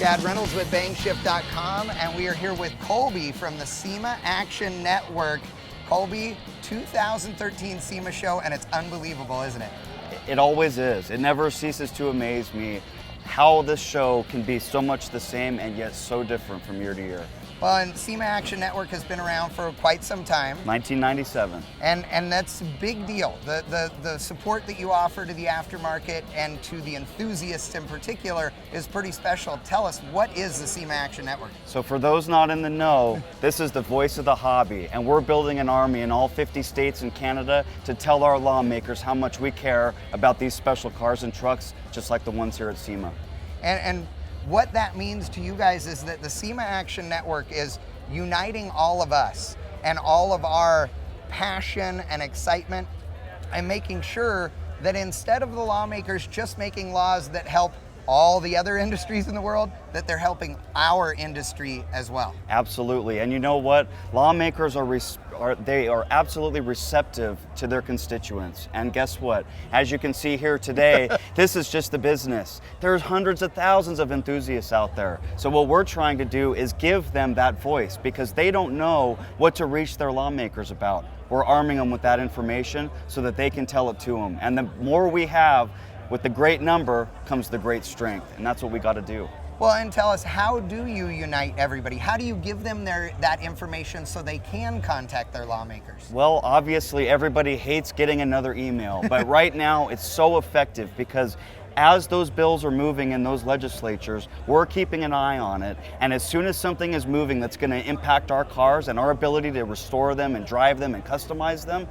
Chad Reynolds with BangShift.com, and we are here with Colby from the SEMA Action Network. Colby, 2013 SEMA show, and it's unbelievable, isn't it? It always is. It never ceases to amaze me how this show can be so much the same and yet so different from year to year. Well, and SEMA Action Network has been around for quite some time. 1997. And that's a big deal. The support that you offer to the aftermarket and to the enthusiasts in particular is pretty special. Tell us, what is the SEMA Action Network? So for those not in the know, this is the voice of the hobby, and we're building an army in all 50 states and Canada to tell our lawmakers how much we care about these special cars and trucks, just like the ones here at SEMA. And what that means to you guys is that the SEMA Action Network is uniting all of us and all of our passion and excitement, and making sure that instead of the lawmakers just making laws that help all the other industries in the world, that they're helping our industry as well. Absolutely, and you know what? Lawmakers are absolutely receptive to their constituents. And guess what? As you can see here today, this is just the business. There's hundreds of thousands of enthusiasts out there. So what we're trying to do is give them that voice, because they don't know what to reach their lawmakers about. We're arming them with that information so that they can tell it to them. And the more we have, with the great number comes the great strength, and that's what we got to do. Well, and tell us, how do you unite everybody? How do you give them that information so they can contact their lawmakers? Well, obviously everybody hates getting another email, but right now it's so effective, because as those bills are moving in those legislatures, we're keeping an eye on it, and as soon as something is moving that's going to impact our cars and our ability to restore them and drive them and customize them,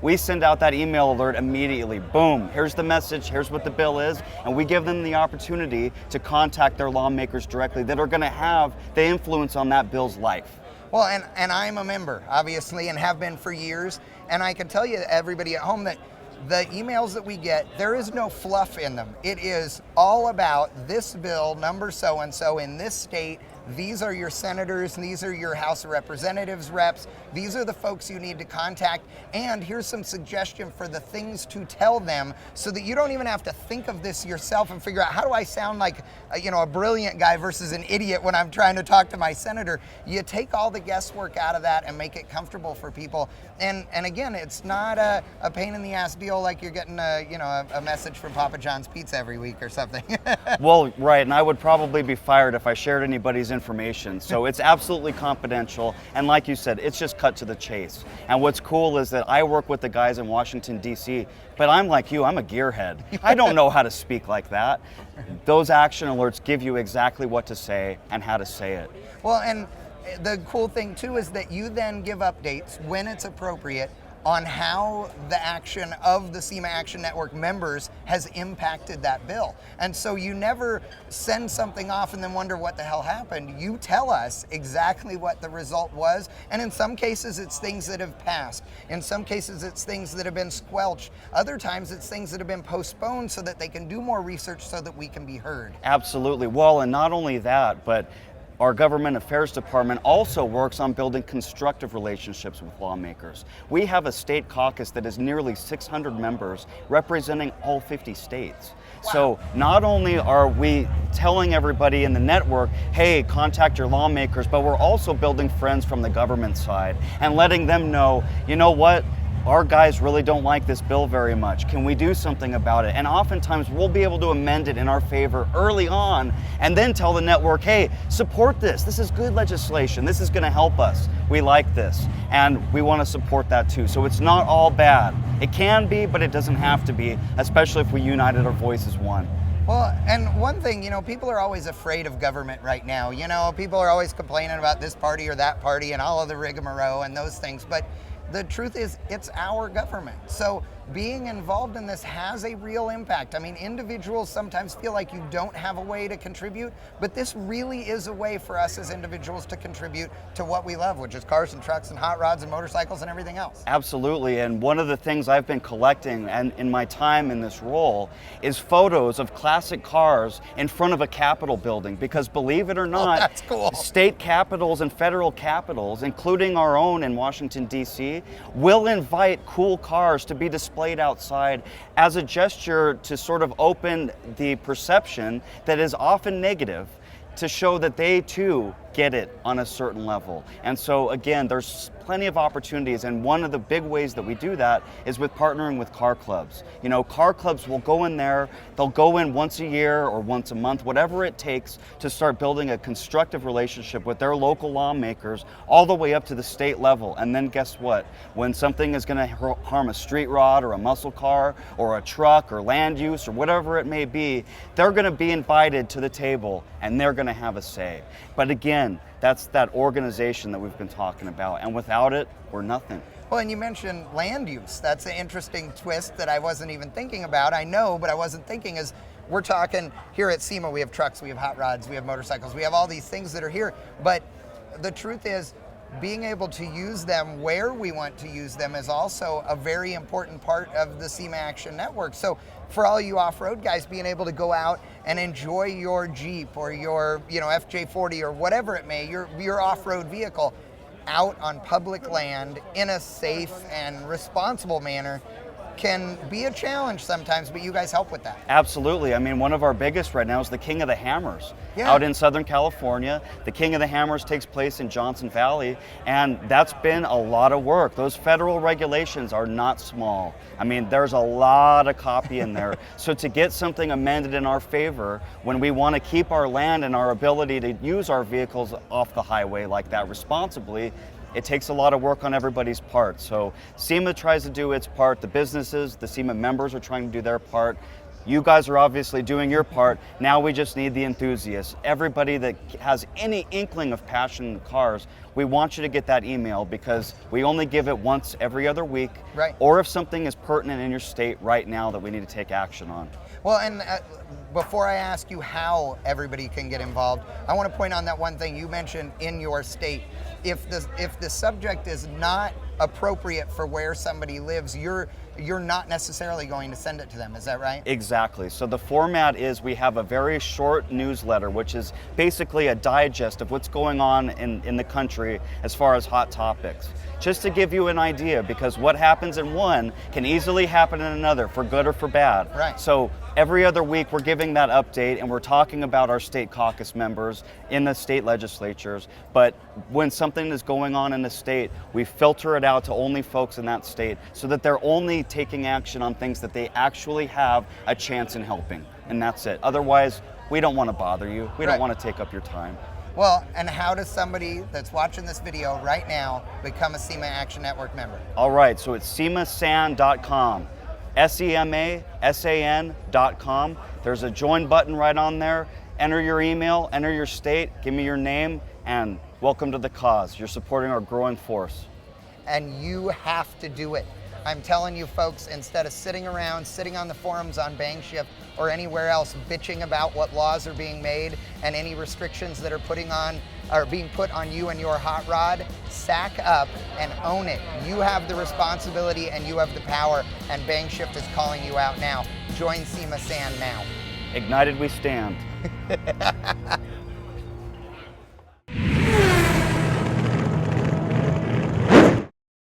we send out that email alert immediately. Boom, here's the message, here's what the bill is, and we give them the opportunity to contact their lawmakers directly that are going to have the influence on that bill's life. Well, and I'm a member, obviously, and have been for years, and I can tell you, everybody at home, that the emails that we get, there is no fluff in them. It is all about this bill, number so-and-so in this state. These are your senators, these are your House of Representatives reps, these are the folks you need to contact, and here's some suggestion for the things to tell them, so that you don't even have to think of this yourself and figure out, how do I sound like a brilliant guy versus an idiot when I'm trying to talk to my senator. You take all the guesswork out of that and make it comfortable for people. And again, it's not a pain in the ass deal like you're getting a message from Papa John's Pizza every week or something. Well, right, and I would probably be fired if I shared anybody's information. So it's absolutely confidential, and like you said, it's just cut to the chase. And what's cool is that I work with the guys in Washington, D.C., but I'm like you, I'm a gearhead. I don't know how to speak like that. Those action alerts give you exactly what to say and how to say it. Well, and the cool thing too is that you then give updates when it's appropriate on how the action of the SEMA Action Network members has impacted that bill. And so you never send something off and then wonder what the hell happened. You tell us exactly what the result was, and in some cases it's things that have passed. In some cases it's things that have been squelched. Other times it's things that have been postponed so that they can do more research so that we can be heard. Absolutely. Well, and not only that, but our government affairs department also works on building constructive relationships with lawmakers. We have a state caucus that is nearly 600 members representing all 50 states. Wow. So not only are we telling everybody in the network, hey, contact your lawmakers, but we're also building friends from the government side and letting them know, you know what? Our guys really don't like this bill very much. Can we do something about it? And oftentimes we'll be able to amend it in our favor early on, and then tell the network, hey, support this. This is good legislation. This is going to help us. We like this. And we want to support that too. So it's not all bad. It can be, but it doesn't have to be, especially if we united our voices one. Well, and one thing, people are always afraid of government right now. People are always complaining about this party or that party and all of the rigmarole and those things. But the truth is, it's our government. So being involved in this has a real impact. I mean, individuals sometimes feel like you don't have a way to contribute, but this really is a way for us as individuals to contribute to what we love, which is cars and trucks and hot rods and motorcycles and everything else. Absolutely, and one of the things I've been collecting and in my time in this role is photos of classic cars in front of a Capitol building, because believe it or not, that's cool. State capitals and federal capitals, including our own in Washington, D.C., will invite cool cars to be displayed outside as a gesture to sort of open the perception that is often negative to show that they too get it on a certain level. And so again, there's plenty of opportunities, and one of the big ways that we do that is with partnering with car clubs. You know, car clubs will go in there, they'll go in once a year or once a month, whatever it takes to start building a constructive relationship with their local lawmakers all the way up to the state level. And then guess what? When something is going to harm a street rod or a muscle car or a truck or land use or whatever it may be, they're going to be invited to the table and they're going to have a say. But again, that's that organization that we've been talking about, and without it, we're nothing. Well, and you mentioned land use. That's an interesting twist that I wasn't even thinking about. I know, but I wasn't thinking is we're talking here at SEMA, we have trucks, we have hot rods, we have motorcycles, we have all these things that are here. But the truth is, being able to use them where we want to use them is also a very important part of the SEMA Action Network. So for all you off-road guys, being able to go out and enjoy your Jeep or your FJ40 or whatever it may, your off-road vehicle out on public land in a safe and responsible manner can be a challenge sometimes, but you guys help with that. Absolutely. I mean, one of our biggest right now is the King of the Hammers. Yeah. Out in Southern California. The King of the Hammers takes place in Johnson Valley, and that's been a lot of work. Those federal regulations are not small. I mean, there's a lot of copy in there. So to get something amended in our favor when we want to keep our land and our ability to use our vehicles off the highway like that responsibly, it takes a lot of work on everybody's part. So SEMA tries to do its part, the businesses, the SEMA members are trying to do their part. You guys are obviously doing your part. Now we just need the enthusiasts. Everybody that has any inkling of passion in cars, we want you to get that email because we only give it once every other week. Right. Or if something is pertinent in your state right now that we need to take action on. Well, and before I ask you how everybody can get involved, I want to point on that one thing you mentioned in your state. If the subject is not appropriate for where somebody lives, you're not necessarily going to send it to them. Is that right? Exactly. So the format is we have a very short newsletter, which is basically a digest of what's going on in the country as far as hot topics. Just to give you an idea, because what happens in one can easily happen in another, for good or for bad. Right. So every other week we're giving that update and we're talking about our state caucus members in the state legislatures. But when something is going on in the state, we filter it out to only folks in that state so that they're only taking action on things that they actually have a chance in helping. And that's it. Otherwise, we don't want to bother you. We don't want to take up your time. Well, and how does somebody that's watching this video right now become a SEMA Action Network member? All right, so it's SEMASAN.com. SEMASAN.com. There's a join button right on there. Enter your email, enter your state, give me your name, and welcome to the cause. You're supporting our growing force. And you have to do it. I'm telling you folks, instead of sitting around, sitting on the forums on BangShift or anywhere else bitching about what laws are being made and any restrictions that are being put on you and your hot rod, sack up and own it. You have the responsibility and you have the power, and BangShift is calling you out now. Join SEMA SAN now. Ignited we stand.